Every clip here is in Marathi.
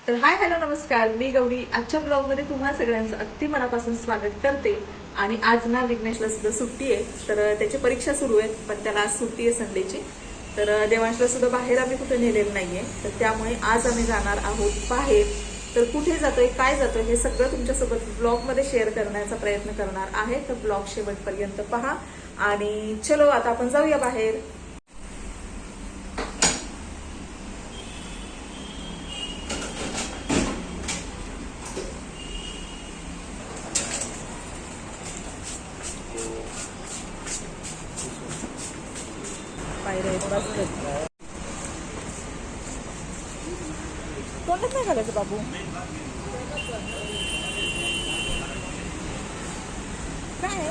तर हाय हॅलो नमस्कार, मी गौरी. आजच्या ब्लॉगमध्ये तुम्हा सगळ्यांचं अगदी मनापासून स्वागत करते. आणि आज ना विघ्नेशला सुद्धा सुट्टी आहे, तर त्याची परीक्षा सुरू आहे, पण त्याला आज सुट्टी आहे संडेची. तर देवांशला सुद्धा बाहेर आम्ही कुठे नेलेलं नाहीये, तर त्यामुळे आज आम्ही जाणार आहोत बाहेर. तर कुठे जातोय, काय जातोय, हे सगळं तुमच्यासोबत ब्लॉगमध्ये शेअर करण्याचा प्रयत्न करणार आहे. तर ब्लॉग शेवटपर्यंत पहा आणि चलो आता आपण जाऊया बाहेर. पायऱ्या बसतात. तोंडात नाही घालायचं बाबू. काय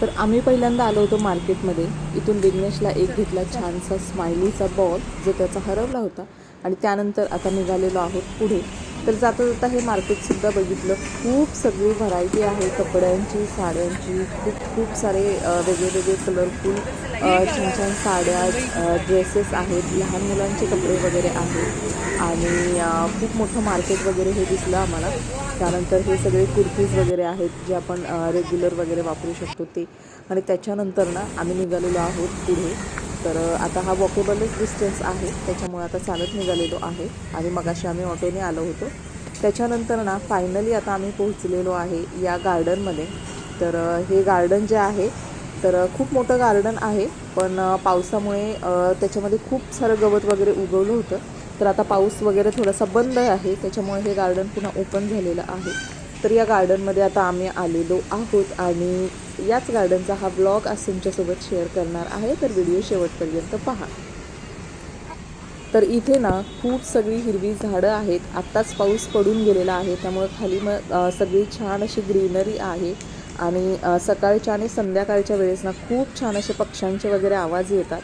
तर आम्ही पहिल्यांदा आलो होतो मार्केटमध्ये. इथून विघ्नेशला एक घेतला छानसा स्माइलीचा बॉल, जो त्याचा हरवला होता. आणि त्यानंतर आता निघालेलो आहोत पुढे. तर जाता जाता हे मार्केटसुद्धा बघितलं. खूप सगळी व्हरायटी आहे कपड्यांची, साड्यांची. खूप खूप सारे वेगळे वेगळे कलरफुल छान छान साड्या, ड्रेसेस आहेत, लहान मुलांचे कपडे वगैरे आहेत. आणि खूप मोठं मार्केट वगैरे हे दिसलं आम्हाला. त्यानंतर हे सगळे कुर्तीज वगैरे आहेत, जे आपण रेग्युलर वगैरे वापरू शकतो ते. आणि त्याच्यानंतर ना आम्ही निघालेलो आहोत पुढे. तर आता हा वॉकेबलच डिस्टन्स आहे, त्याच्यामुळे आता चालत निघालेलो आहे. आणि मगाशी आम्ही ऑटोने आलो होतो. त्याच्यानंतर ना फायनली आता आम्ही पोहोचलेलो आहे या गार्डनमध्ये. तर हे गार्डन जे आहे, तर खूप मोठं गार्डन आहे, पण पावसामुळे त्याच्यामध्ये खूप सारं गवत वगैरे उगवलं होतं. तर आता पाऊस वगैरे थोडासा बंद आहे, त्याच्यामुळे हे गार्डन पुन्हा ओपन झालेलं आहे. तर या गार्डनमध्ये आता आम्ही आलेलो आहोत आणि याच गार्डनचा हा ब्लॉग आज तुमच्यासोबत शेअर करणार आहे. तर व्हिडिओ शेवटपर्यंत पहा. तर इथे ना खूप सगळी हिरवी झाडं आहेत. आत्ताच पाऊस पडून गेलेला आहे, त्यामुळे खाली सगळी छान अशी ग्रीनरी आहे. आणि सकाळच्या आणि संध्याकाळच्या वेळेस ना खूप छान असे पक्ष्यांचे वगैरे आवाज येतात.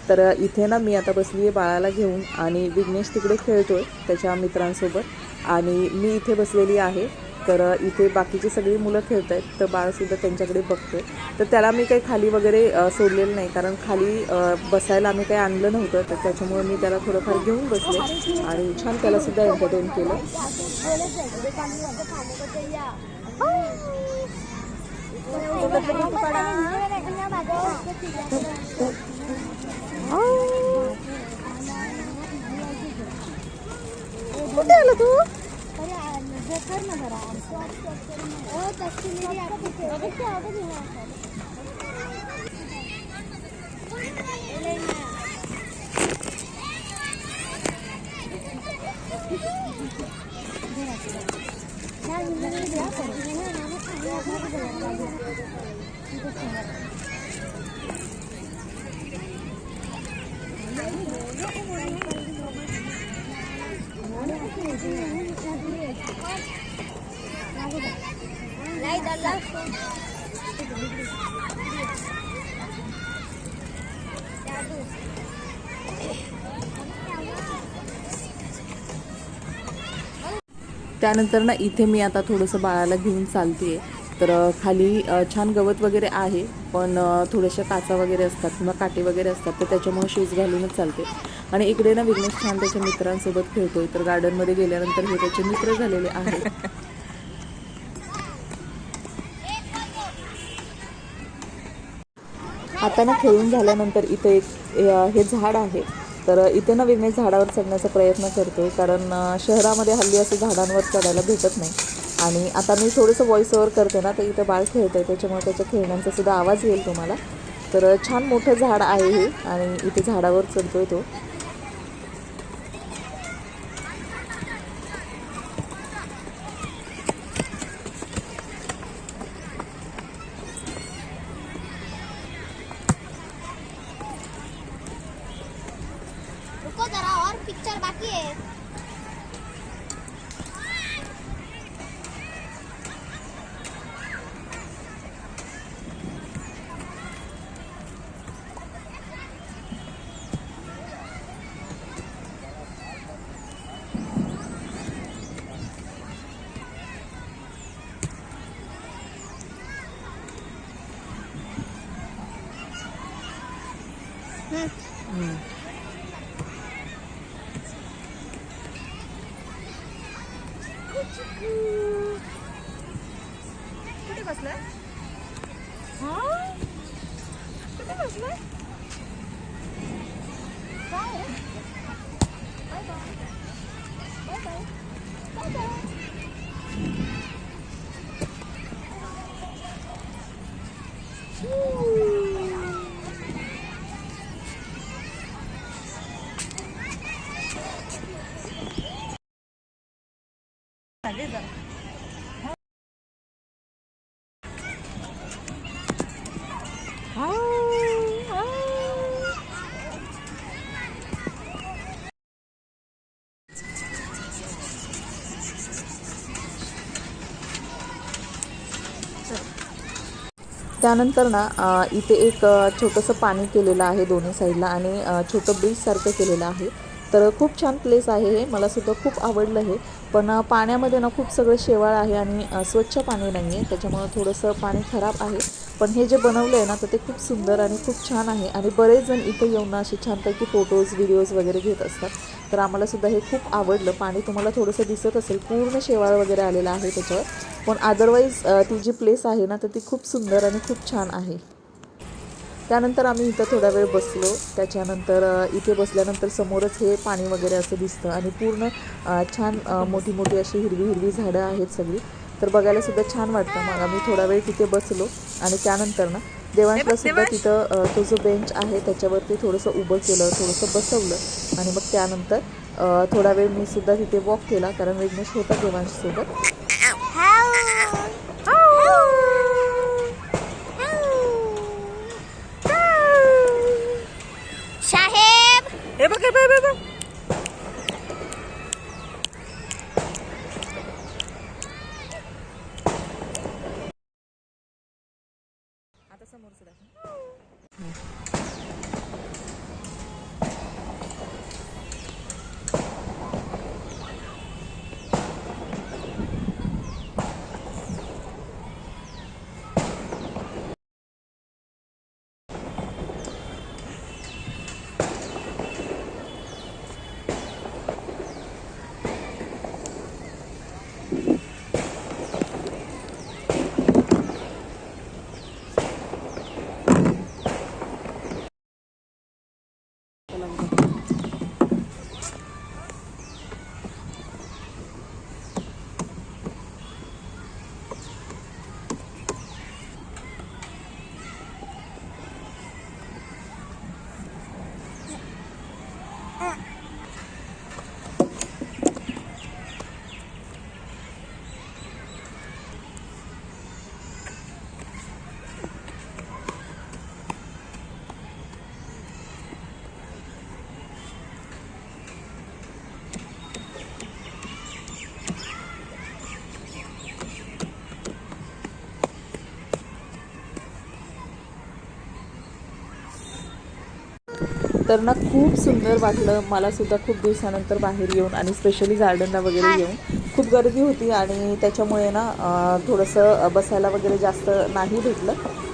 तर इथे ना मी आता बसली आहे बाळाला घेऊन, आणि विघ्नेश तिकडे खेळतो आहे त्याच्या मित्रांसोबत, आणि मी इथे बसलेली आहे. तर इथे बाकीची सगळी मुलं खेळत आहेत, तर बाळसुद्धा त्यांच्याकडे बघतो आहे. तर त्याला मी काही खाली वगैरे सोडलेलं नाही, कारण खाली बसायला आम्ही काही आणलं नव्हतं. तर त्याच्यामुळे मी त्याला थोडंफार घेऊन बसले आणि छान त्यालासुद्धा एंटरटेन केलं. कुठे आला तू? त्यानंतर ना इथे मी आता थोडंसं बाळाला घेऊन चालते आहे. तर खाली छान गवत वगैरे आहे, पण थोड्याशा काचा वगैरे असतात किंवा काटे वगैरे असतात, तर त्याच्यामुळे शूज घालूनच चालते. आणि इकडे ना विघ्नेश छान त्याच्या मित्रांसोबत खेळतोय. तर गार्डनमध्ये गेल्यानंतर हे त्याचे मित्र झालेले आहेत. आता ना खेळून झाल्यानंतर इथे एक हे झाड आहे. तर इथे ना विघ्नेश झाडावर चढण्याचा प्रयत्न करतोय, कारण शहरामध्ये हल्ली असं झाडांवर चढायला भेटत नाही. आणि आता मी थोडंसं व्हॉइस ओव्हर करते ना, तर इथं बाळ खेळतं आहे, त्याच्यामुळे त्याच्या खेळण्यांचा सुद्धा आवाज येईल तुम्हाला. तर छान मोठं झाड आहे हे, आणि इथे झाडावर चढतोय तो. रुको जरा और पिक्चर बाकी है. कुठे बसलाय? हा कुठे बसलाय? त्यानंतर ना इथे एक छोटंसं पाणी केलेलं आहे दोन्ही साईडला आणि छोटं ब्रिजसारखं केलेलं आहे. तर खूप छान प्लेस आहे हे, मलासुद्धा खूप आवडलं हे. पण पाण्यामध्ये ना खूप सगळं शेवाळ आहे आणि स्वच्छ पाणी नाही आहे, त्याच्यामुळं थोडंसं पाणी खराब आहे. पण हे जे बनवलं आहे ना तर ते खूप सुंदर आणि खूप छान आहे आणि बरेच जण इथे येऊन ना असे छानपैकी फोटोज व्हिडिओज वगैरे घेत असतात. तर आम्हालासुद्धा हे खूप आवडलं. पाणी तुम्हाला थोडंसं दिसत असेल, पूर्ण शेवाळ वगैरे आलेलं आहे त्याच्यावर. पण अदरवाईज ती जी प्लेस आहे ना तर ती खूप सुंदर आणि खूप छान आहे. त्यानंतर आम्ही इथं थोडा वेळ बसलो. त्याच्यानंतर इथे बसल्यानंतर समोरच हे पाणी वगैरे असं दिसतं आणि पूर्ण छान मोठी मोठी अशी हिरवी हिरवी झाडं आहेत सगळी. तर बघायलासुद्धा छान वाटतं. मग आम्ही थोडा वेळ तिथे बसलो आणि त्यानंतर ना देवांशलासुद्धा तिथं तो जो बेंच आहे त्याच्यावरती थोडंसं उभं केलं, थोडंसं बसवलं आणि मग त्यानंतर थोडा वेळ मी सुद्धा तिथे वॉक केला, कारण विघ्नेश होता देवांशसोबत. साहेब हे बघ हे बघ हे बघ. आता समोर सुद्धा तर ना खूप सुंदर वाटलं. मलासुद्धा खूप दिवसानंतर बाहेर येऊन आणि स्पेशली गार्डनला वगैरे येऊन. खूप गर्दी होती आणि त्याच्यामुळे ना थोडंसं बसायला वगैरे जास्त नाही भेटलं.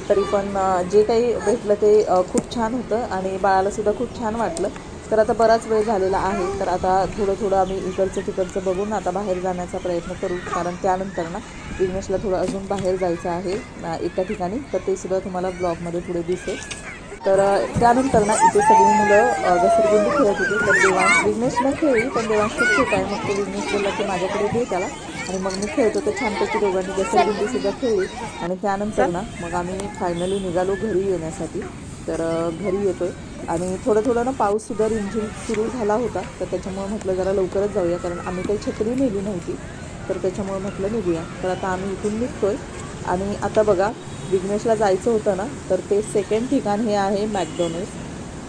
तरी पण जे काही भेटलं ते खूप छान होतं आणि बाळालासुद्धा खूप छान वाटलं. तर आता बराच वेळ झालेला आहे, तर आता थोडं आम्ही इकडचं तिकडचं बघून आता बाहेर जाण्याचा प्रयत्न करू, कारण त्यानंतर ना विघ्नेशला थोडं अजून बाहेर जायचं आहे एका ठिकाणी. तर ते सुद्धा तुम्हाला ब्लॉगमध्ये पुढे दिसेल. तर त्यानंतर ना इथे सगळी मुलं घसरगुंडी खेळत होती. तर देवांश विघ्नेश न खेळली, पण देवांश खूप छोटा आहे. मग तो विघ्नेश बोलला की माझ्याकडे दे त्याला, आणि मग मी खेळतो. तर छानपैकी दोघांनी घसरगुंडीसुद्धा खेळली आणि त्यानंतर ना मग आम्ही फायनली निघालो घरी येण्यासाठी. तर घरी येतो आहे आणि थोडं ना पाऊससुद्धा रिमझिम सुरू झाला होता. तर त्याच्यामुळे म्हटलं जरा लवकरच जाऊया, कारण आम्ही काही छत्री नेली नव्हती. तर त्याच्यामुळे म्हटलं निघूया. तर आता आम्ही इथून निघतो आहे आणि आता बघा विघ्नेशला जायचं होतं ना, तर ते सेकंड ठिकाण हे आहे मॅकडॉनल्ड्स.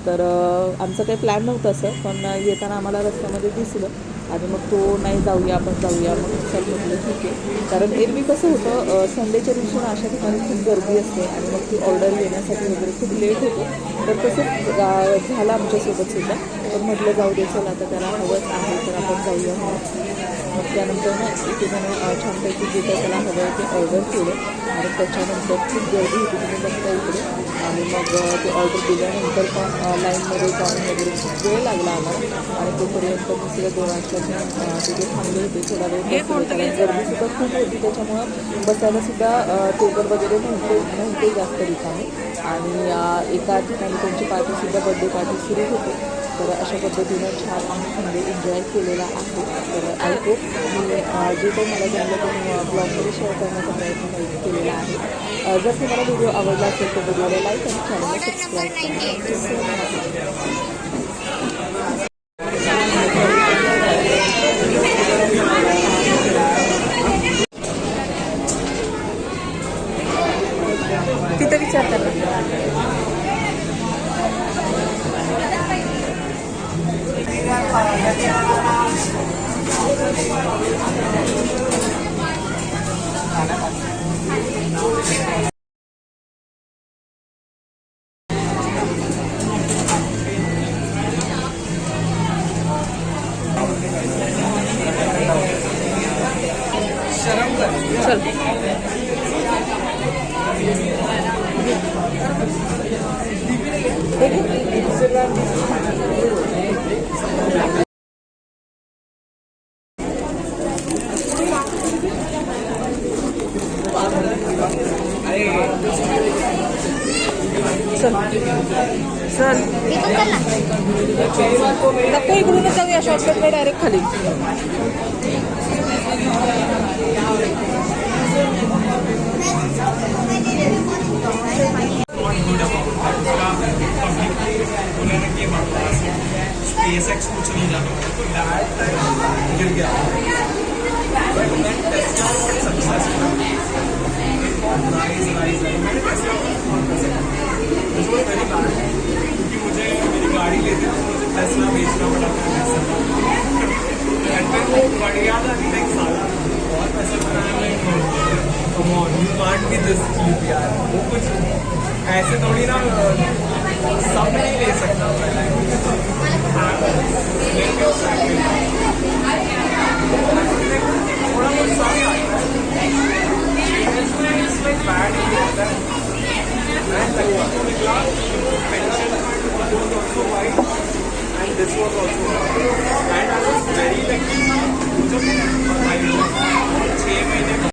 तर आमचं काही प्लॅन नव्हतं असं, पण येताना आम्हाला रस्त्यामध्ये दिसलं आणि मग तो नाही जाऊया आपण जाऊया. मग चल म्हटलं ठीक आहे, कारण एरवी कसं होतं संडेच्या दिवशी ना अशा ठिकाणी खूप गर्दी असते आणि मग ती ऑर्डर येण्यासाठी वगैरे खूप लेट होतो. तर तसंच झालं आमच्यासोबतसुद्धा. पण म्हटलं जाऊ दे, चल आता त्याला हवंच आहे तर आपण जाऊया म्हणून. मग त्यानंतर ना इथे त्यानं छानपैकी जे काय त्याला हवं आहे ते ऑर्डर केलं आणि त्याच्यानंतर खूप गर्दी होती तुम्ही बघता इकडे. आणि मग ते ऑर्डर दिल्यानंतर पण लाईनमध्ये जाऊन वगैरे खूप वेळ लागला आम्हाला. आणि तोपर्यंत मी सगळं देवांच्या तिथे थांबले होते थोडा वेळ बसले, कारण गर्दीसुद्धा खूप होती त्याच्यामुळं बसायलासुद्धा टेबल वगैरे नव्हते जास्त रिकामे. आणि एका ठिकाणी त्यांची पार्टीसुद्धा बर्थडे पार्टी सुरू होती. तर अशा पद्धतीनं छान आम्ही संडे एन्जॉय केलेला आहे. तर आय होप मी जे काही मला जमलं ते मी ब्लॉगमध्ये शेअर करण्याचा प्रयत्न केलेला आहे. जर तुम्हाला व्हिडिओ आवडला असेल तर व्हिडिओला लाईक आणि चॅनलला सबस्क्राईब करा. Thank you so much. तिथं विचारतात चल. चल चल नको, इकडूनच जाऊया शॉर्टकटने डायरेक्ट खाली. SpaceX कुछ नहीं जाना तो गिर गया बट मैं टेस्ला और सक्सेसफुल मैंने टेस्ला मुझे मेरी गाड़ी क्योंकि मुझे मेरी गाड़ी लेते तो मुझे टेस्ला बेचना पड़ा वो बढ़िया था कि लाइक साला बहुत पैसा बनाया मैं come on you can't be this चीज यार. वो कुछ ऐसे थोड़ी ना सब नहीं ले सकता थोड़ा बहुत सॉरी आता है बैड ही होता है. मैं तकवा को निकला pension fund was also white and this was also white and I was very lucky. मुझे 6 महीने